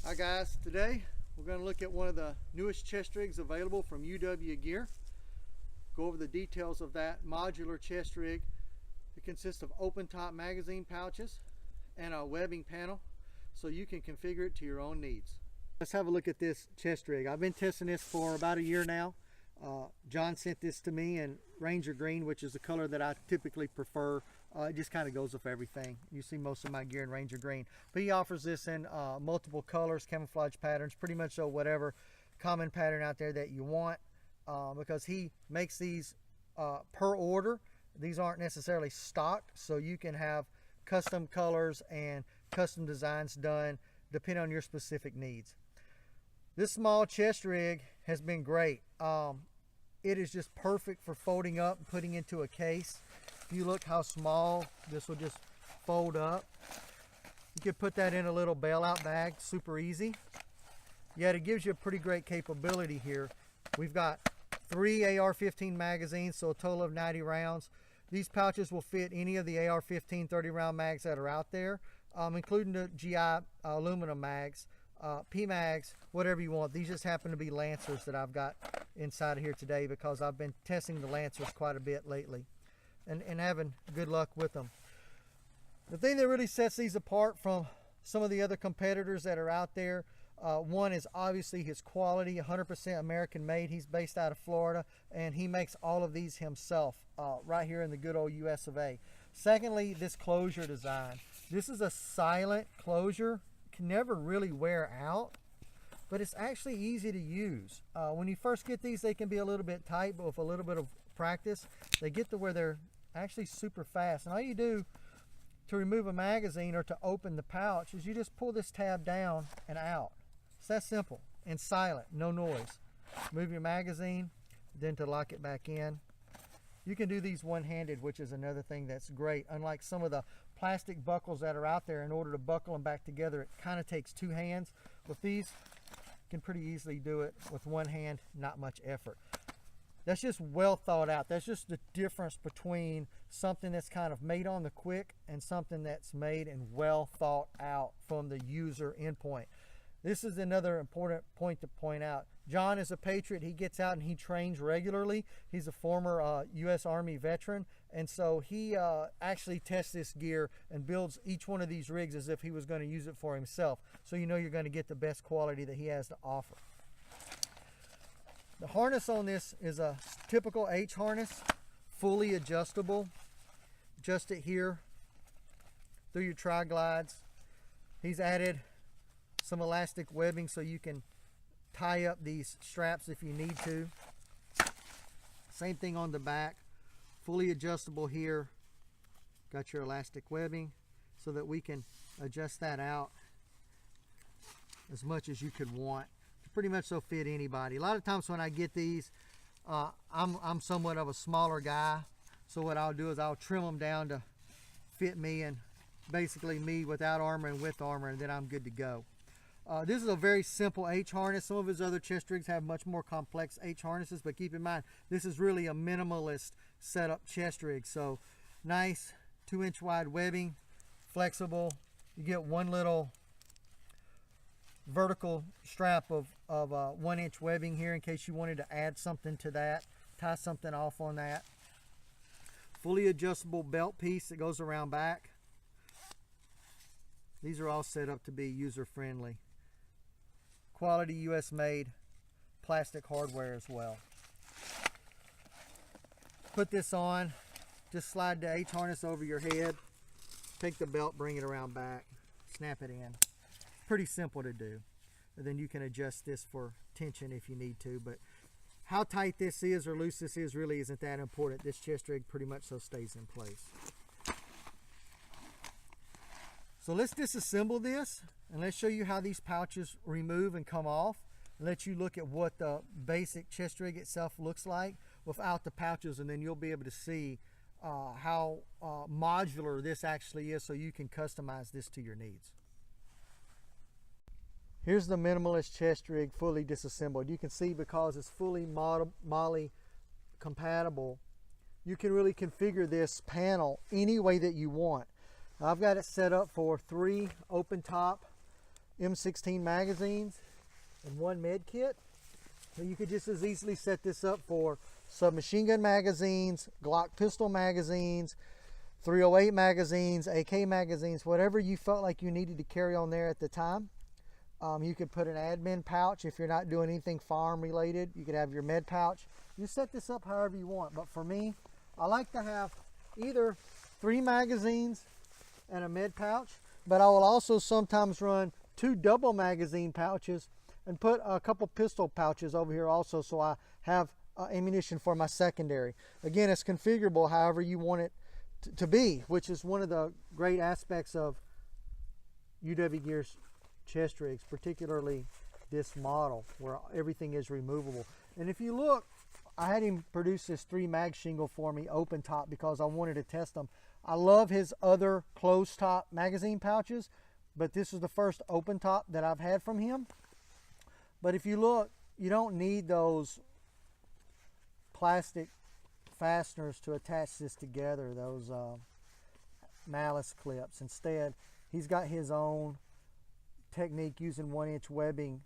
Hi guys, today we're going to look at one of the newest chest rigs available from UW Gear. Go over the details of that modular chest rig. It consists of open top magazine pouches and a webbing panel so you can configure it to your own needs. Let's have a look at this chest rig. I've been testing this for about a year now. John sent this to me in Ranger Green, which is the color that I typically prefer. It just kind of goes with everything. You see most of my gear in Ranger Green. But he offers this in multiple colors, camouflage patterns, pretty much so whatever common pattern out there that you want, because he makes these per order. These aren't necessarily stocked, so you can have custom colors and custom designs done depending on your specific needs. This small chest rig has been great. It is just perfect for folding up and putting into a case. If you look how small, this will just fold up. You could put that in a little bailout bag, super easy. Yet it gives you a pretty great capability here. We've got 3 AR-15 magazines, so a total of 90 rounds. These pouches will fit any of the AR-15 30-round mags that are out there, including the GI aluminum mags, P-mags, whatever you want. These just happen to be Lancers that I've got inside of here today because I've been testing the Lancers quite a bit lately and having good luck with them. The thing that really sets these apart from some of the other competitors that are out there, one is obviously his quality, 100% American made. He's based out of Florida and he makes all of these himself right here in the good old US of A. Secondly, this closure design. This is a silent closure, can never really wear out, but it's actually easy to use. When you first get these, they can be a little bit tight, but with a little bit of practice, they get to where they're actually super fast. And all you do to remove a magazine or to open the pouch is you just pull this tab down and out. It's that simple and silent, no noise. Move your magazine, then to lock it back in. You can do these one-handed, which is another thing that's great. Unlike some of the plastic buckles that are out there, in order to buckle them back together, it kind of takes two hands. With these, you can pretty easily do it with one hand, not much effort. That's just well thought out. That's just the difference between something that's kind of made on the quick and something that's made and well thought out from the user endpoint. This is another important point to point out. John is a patriot. He gets out and he trains regularly. He's a former U.S. Army veteran, and so he actually tests this gear and builds each one of these rigs as if he was going to use it for himself. So you know you're going to get the best quality that he has to offer. The harness on this is a typical H harness, fully adjustable. Adjust it here through your tri-glides. He's added some elastic webbing so you can tie up these straps if you need to. Same thing on the back, fully adjustable here. Got your elastic webbing so that we can adjust that out as much as you could want. Pretty much so fit anybody. A lot of times when I get these, I'm somewhat of a smaller guy, so what I'll do is I'll trim them down to fit me, and basically me without armor and with armor, and then I'm good to go. This is a very simple H harness. Some of his other chest rigs have much more complex H harnesses, but keep in mind this is really a minimalist setup chest rig. So nice 2-inch wide webbing, flexible. You get one little vertical strap of 1-inch webbing here in case you wanted to add something to that, tie something off on that. Fully adjustable belt piece that goes around back. These are all set up to be user friendly. Quality US made plastic hardware as well. Put this on, just slide the H harness over your head, take the belt, bring it around back, snap it in. Pretty simple to do. and then you can adjust this for tension if you need to. But how tight this is or loose this is really isn't that important. This chest rig pretty much so stays in place. So let's disassemble this and let's show you how these pouches remove and come off, and let you look at what the basic chest rig itself looks like without the pouches, and then you'll be able to see how modular this actually is, so you can customize this to your needs. Here's the minimalist chest rig fully disassembled. You can see, because it's fully MOLLE compatible, you can really configure this panel any way that you want. I've got it set up for 3 open top M16 magazines and 1 med kit. So you could just as easily set this up for submachine gun magazines, Glock pistol magazines, 308 magazines, AK magazines, whatever you felt like you needed to carry on there at the time. You could put an admin pouch if you're not doing anything firearm related. You could have your med pouch. You set this up however you want, but for me, I like to have either 3 magazines and a med pouch, but I will also sometimes run 2 double magazine pouches and put a couple pistol pouches over here also, so I have ammunition for my secondary. Again, it's configurable however you want it to be, which is one of the great aspects of UW Gear's chest rigs, particularly this model where everything is removable. And if you look, I had him produce this 3 mag shingle for me, open top, because I wanted to test them. I love his other closed top magazine pouches, but this is the first open top that I've had from him. But if you look, you don't need those plastic fasteners to attach this together, those malice clips. Instead, he's got his own technique using 1-inch webbing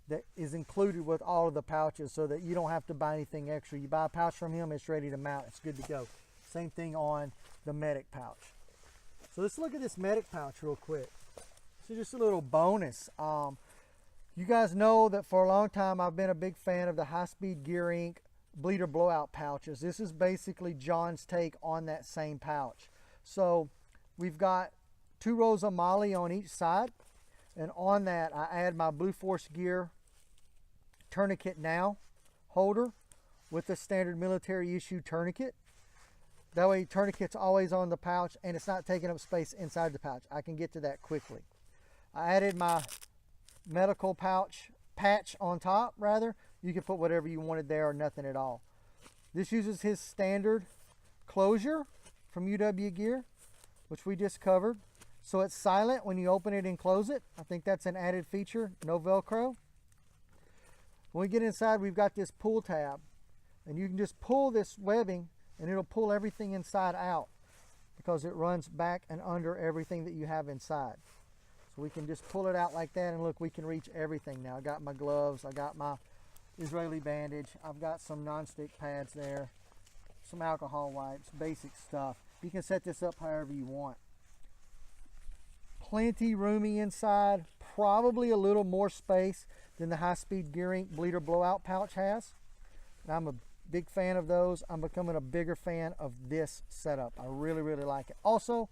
that is included with all of the pouches, so that you don't have to buy anything extra. You buy a pouch from him, it's ready to mount, it's good to go. Same thing on the medic pouch. So let's look at this medic pouch real quick. So just a little bonus. You guys know that for a long time I've been a big fan of the High-Speed Gear Inc. bleeder blowout pouches. This is basically John's take on that same pouch. So we've got 2 rows of MOLLE on each side, and on that I add my Blue Force Gear tourniquet now holder with the standard military issue tourniquet. That way tourniquet's always on the pouch and it's not taking up space inside the pouch. I can get to that quickly. I added my medical patch on top, rather. You can put whatever you wanted there or nothing at all. This uses his standard closure from UW Gear, which we just covered. So it's silent when you open it and close it. I think that's an added feature. No Velcro. When we get inside, we've got this pull tab, and you can just pull this webbing and it'll pull everything inside out, because it runs back and under everything that you have inside. So we can just pull it out like that, and look, we can reach everything now. I got my gloves, I got my Israeli bandage, I've got some non-stick pads there, some alcohol wipes, basic stuff. You can set this up however you want. Plenty roomy inside, probably a little more space than the High-Speed Gear Inc. bleeder blowout pouch has. And I'm a big fan of those. I'm becoming a bigger fan of this setup. I really, really like it. Also,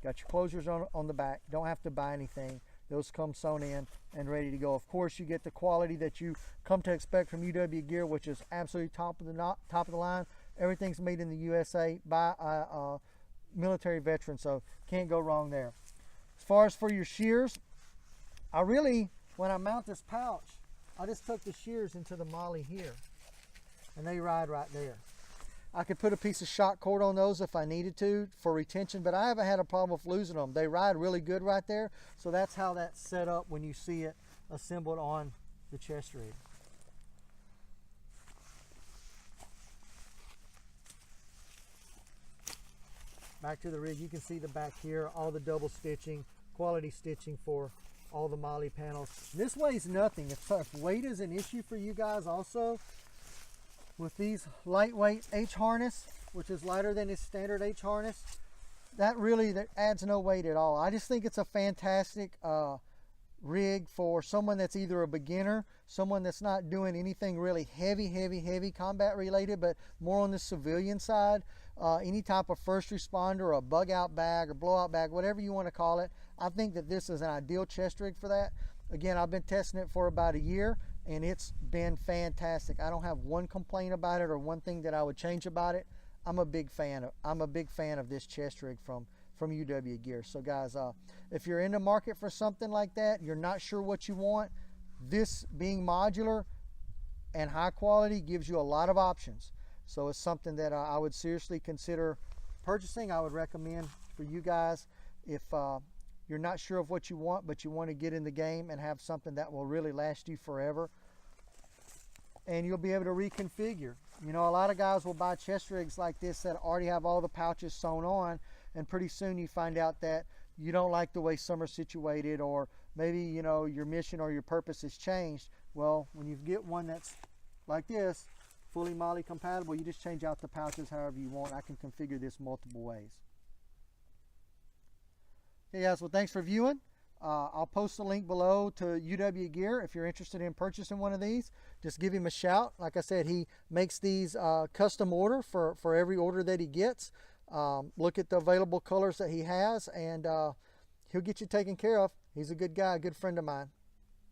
got your closures on the back. Don't have to buy anything. Those come sewn in and ready to go. Of course, you get the quality that you come to expect from UW Gear, which is absolutely top of the line. Everything's made in the USA by a military veteran, so can't go wrong there. As far as for your shears, when I mount this pouch, I just tuck the shears into the MOLLE here, and they ride right there. I could put a piece of shock cord on those if I needed to for retention, but I haven't had a problem with losing them. They ride really good right there, so that's how that's set up when you see it assembled on the chest rig. Back to the rig, you can see the back here, all the double stitching, quality stitching for all the MOLLE panels. This weighs nothing. If weight is an issue for you guys also, with these lightweight H harness, which is lighter than his standard H harness, that adds no weight at all. I just think it's a fantastic rig for someone that's either a beginner, someone that's not doing anything really heavy combat related, but more on the civilian side, any type of first responder, a bug out bag or blowout bag, whatever you want to call it. I think that this is an ideal chest rig for that. Again, I've been testing it for about a year, and it's been fantastic. I don't have one complaint about it or one thing that I would change about it. I'm a big fan of this chest rig from UW Gear. So guys, if you're in the market for something like that, you're not sure what you want, this being modular and high quality gives you a lot of options. So it's something that I would seriously consider purchasing. I would recommend for you guys if you're not sure of what you want, but you want to get in the game and have something that will really last you forever. And you'll be able to reconfigure. You know, a lot of guys will buy chest rigs like this that already have all the pouches sewn on, and pretty soon you find out that you don't like the way some are situated, or maybe, you know, your mission or your purpose has changed. Well, when you get one that's like this, fully MOLLE compatible, you just change out the pouches however you want. I can configure this multiple ways. Okay guys, well, thanks for viewing. I'll post a link below to UW Gear if you're interested in purchasing one of these. Just give him a shout. Like I said, he makes these custom order for every order that he gets. Look at the available colors that he has, and he'll get you taken care of. He's a good guy, a good friend of mine.